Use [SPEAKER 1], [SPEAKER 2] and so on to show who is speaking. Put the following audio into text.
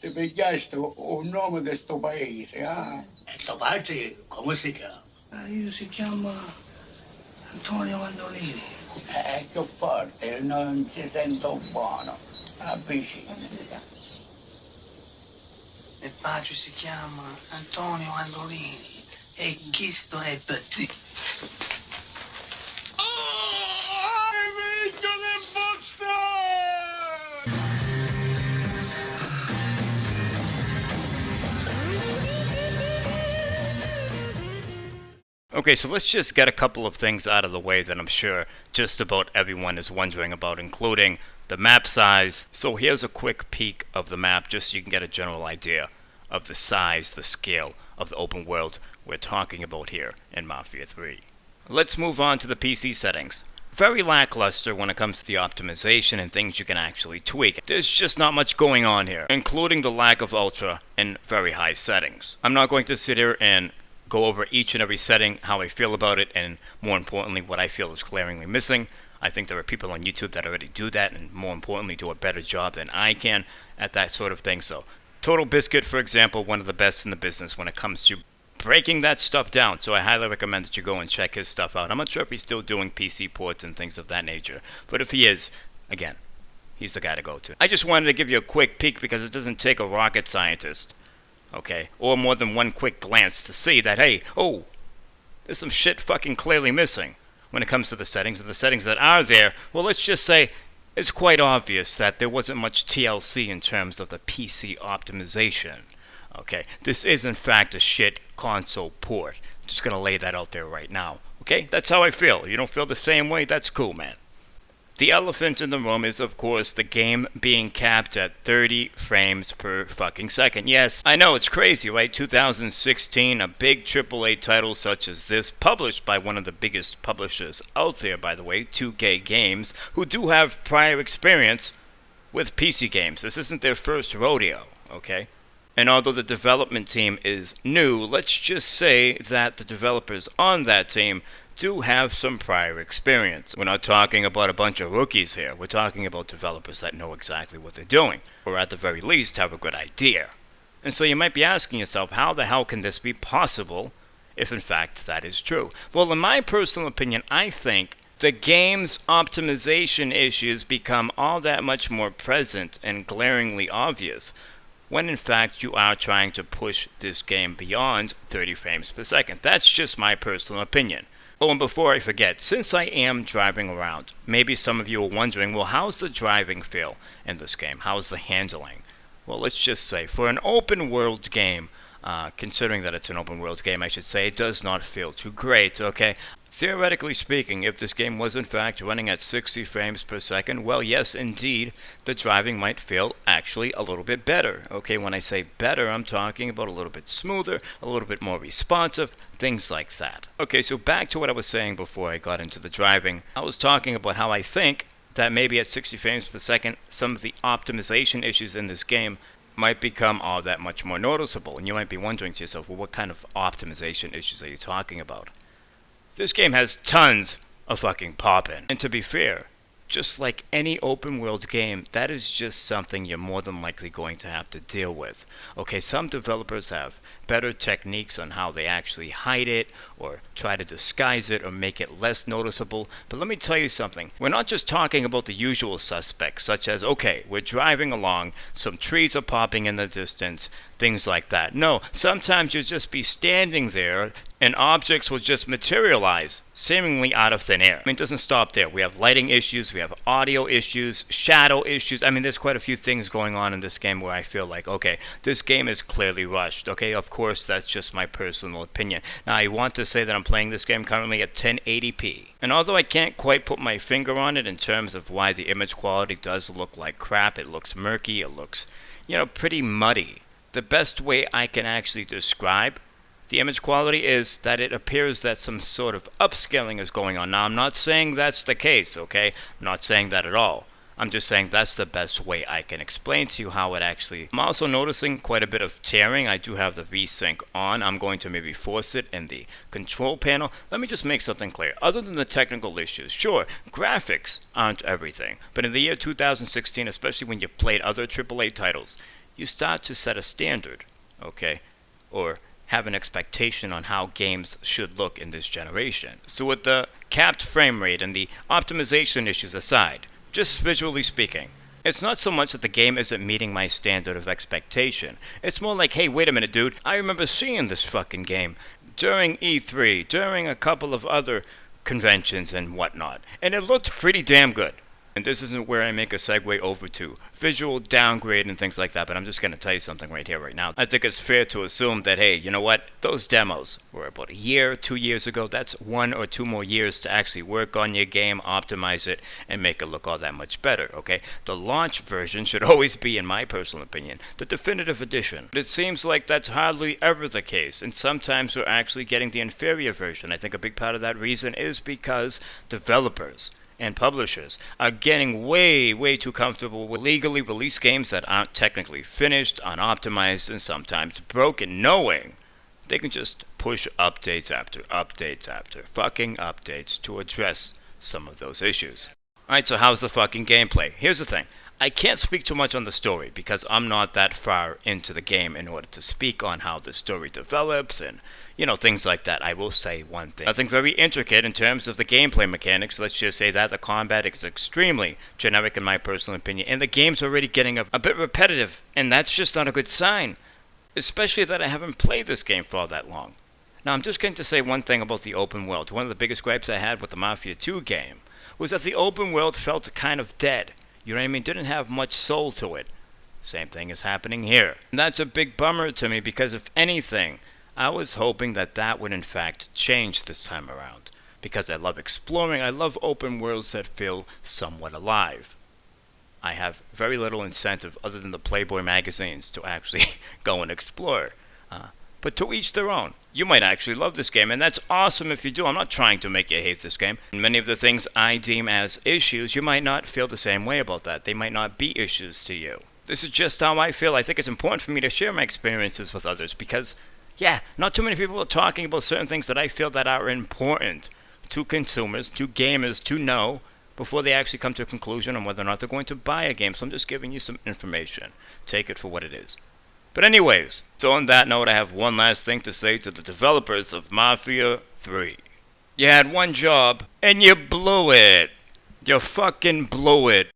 [SPEAKER 1] Ti pigliaste un nome di sto paese, ah?
[SPEAKER 2] E tuo padre come si chiama?
[SPEAKER 1] Io si chiama Antonio Mandolini. Che forte, non si sento buono. Avvicinati.
[SPEAKER 2] Mio padre si chiama Antonio Andolini e questo è Bazzi.
[SPEAKER 3] Okay, so let's just get a couple of things out of the way that I'm sure just about everyone is wondering about, including the map size. So here's a quick peek of the map just so you can get a general idea of the size, the scale of the open world we're talking about here in Mafia 3. Let's move on to the PC settings. Very lackluster when it comes to the optimization and things you can actually tweak. There's just not much going on here, including the lack of ultra and very high settings. I'm not going to sit here and go over each and every setting, how I feel about it, and more importantly, what I feel is glaringly missing. I think there are people on YouTube that already do that, and more importantly, do a better job than I can at that sort of thing. So, Total Biscuit, for example, one of the best in the business when it comes to breaking that stuff down. So I highly recommend that you go and check his stuff out. I'm not sure if he's still doing PC ports and things of that nature, but if he is, again, he's the guy to go to. I just wanted to give you a quick peek because it doesn't take a rocket scientist, okay, or more than one quick glance to see that, hey, oh, there's some shit fucking clearly missing when it comes to the settings, and the settings that are there, well, let's just say it's quite obvious that there wasn't much TLC in terms of the PC optimization. Okay, this is in fact a shit console port. I'm just gonna lay that out there right now. Okay, that's how I feel. You don't feel the same way? That's cool, man. The elephant in the room is, of course, the game being capped at 30 frames per fucking second. Yes, I know, it's crazy, right? 2016, a big AAA title such as this, published by one of the biggest publishers out there, by the way, 2K Games, who do have prior experience with PC games. This isn't their first rodeo, okay? And although the development team is new, let's just say that the developers on that team do have some prior experience. We're not talking about a bunch of rookies here. We're talking about developers that know exactly what they're doing, or at the very least have a good idea. And so you might be asking yourself, how the hell can this be possible if in fact that is true? Well, in my personal opinion, I think the game's optimization issues become all that much more present and glaringly obvious when in fact you are trying to push this game beyond 30 frames per second. That's just my personal opinion. Oh, and before I forget, since I am driving around, maybe some of you are wondering, well, how's the driving feel in this game? How's the handling? Well, let's just say, for an open world game, considering that it's an open world game, I should say, it does not feel too great, okay? Theoretically speaking, if this game was in fact running at 60 frames per second, well, yes, indeed, the driving might feel actually a little bit better. Okay, when I say better, I'm talking about a little bit smoother, a little bit more responsive, things like that. Okay, so back to what I was saying before I got into the driving. I was talking about how I think that maybe at 60 frames per second, some of the optimization issues in this game might become all that much more noticeable. And you might be wondering to yourself, well, what kind of optimization issues are you talking about? This game has tons of fucking poppin'. And to be fair, just like any open world game, that is just something you're more than likely going to have to deal with. Okay, some developers have better techniques on how they actually hide it or try to disguise it or make it less noticeable. But let me tell you something. We're not just talking about the usual suspects, such as, okay, we're driving along, some trees are popping in the distance, things like that. No, sometimes you'll just be standing there and objects will just materialize, seemingly out of thin air. I mean, it doesn't stop there. We have lighting issues, we have audio issues, shadow issues. I mean, there's quite a few things going on in this game where I feel like, okay, this game is clearly rushed. Okay, of course, that's just my personal opinion. Now, I want to say that I'm playing this game currently at 1080p. And although I can't quite put my finger on it in terms of why the image quality does look like crap, it looks murky, it looks, pretty muddy. The best way I can actually describe the image quality is that it appears that some sort of upscaling is going on. Now, I'm not saying that's the case, okay? I'm not saying that at all. I'm just saying that's the best way I can explain to you how it actually... I'm also noticing quite a bit of tearing. I do have the VSync on. I'm going to maybe force it in the control panel. Let me just make something clear. Other than the technical issues, sure, graphics aren't everything. But in the year 2016, especially when you played other AAA titles, you start to set a standard, okay? Or have an expectation on how games should look in this generation. So with the capped frame rate and the optimization issues aside, just visually speaking, it's not so much that the game isn't meeting my standard of expectation. It's more like, hey, wait a minute, dude, I remember seeing this fucking game during E3, during a couple of other conventions and whatnot, and it looked pretty damn good. And this isn't where I make a segue over to visual downgrade and things like that, but I'm just going to tell you something right here, right now. I think it's fair to assume that, hey, you know what? Those demos were about a year, 2 years ago. That's 1 or 2 more years to actually work on your game, optimize it, and make it look all that much better, okay? The launch version should always be, in my personal opinion, the definitive edition. But it seems like that's hardly ever the case, and sometimes we're actually getting the inferior version. I think a big part of that reason is because developers and publishers are getting way too comfortable with legally released games that aren't technically finished, unoptimized, and sometimes broken, knowing they can just push updates after fucking updates to address some of those issues. Alright, so how's the fucking gameplay? Here's the thing. I can't speak too much on the story because I'm not that far into the game in order to speak on how the story develops and, you know, things like that. I will say one thing. Nothing very intricate in terms of the gameplay mechanics. Let's just say that the combat is extremely generic in my personal opinion, and the game's already getting a bit repetitive, and that's just not a good sign. Especially that I haven't played this game for all that long. Now, I'm just going to say one thing about the open world. One of the biggest gripes I had with the Mafia 2 game was that the open world felt kind of dead. You know what I mean? Didn't have much soul to it. Same thing is happening here. And that's a big bummer to me because if anything, I was hoping that that would in fact change this time around. Because I love exploring, I love open worlds that feel somewhat alive. I have very little incentive other than the Playboy magazines to actually go and explore. But to each their own. You might actually love this game, and that's awesome if you do. I'm not trying to make you hate this game. And many of the things I deem as issues, you might not feel the same way about that. They might not be issues to you. This is just how I feel. I think it's important for me to share my experiences with others because, yeah, not too many people are talking about certain things that I feel that are important to consumers, to gamers, to know before they actually come to a conclusion on whether or not they're going to buy a game. So I'm just giving you some information. Take it for what it is. But anyways, so on that note, I have one last thing to say to the developers of Mafia 3. You had one job, and you blew it. You fucking blew it.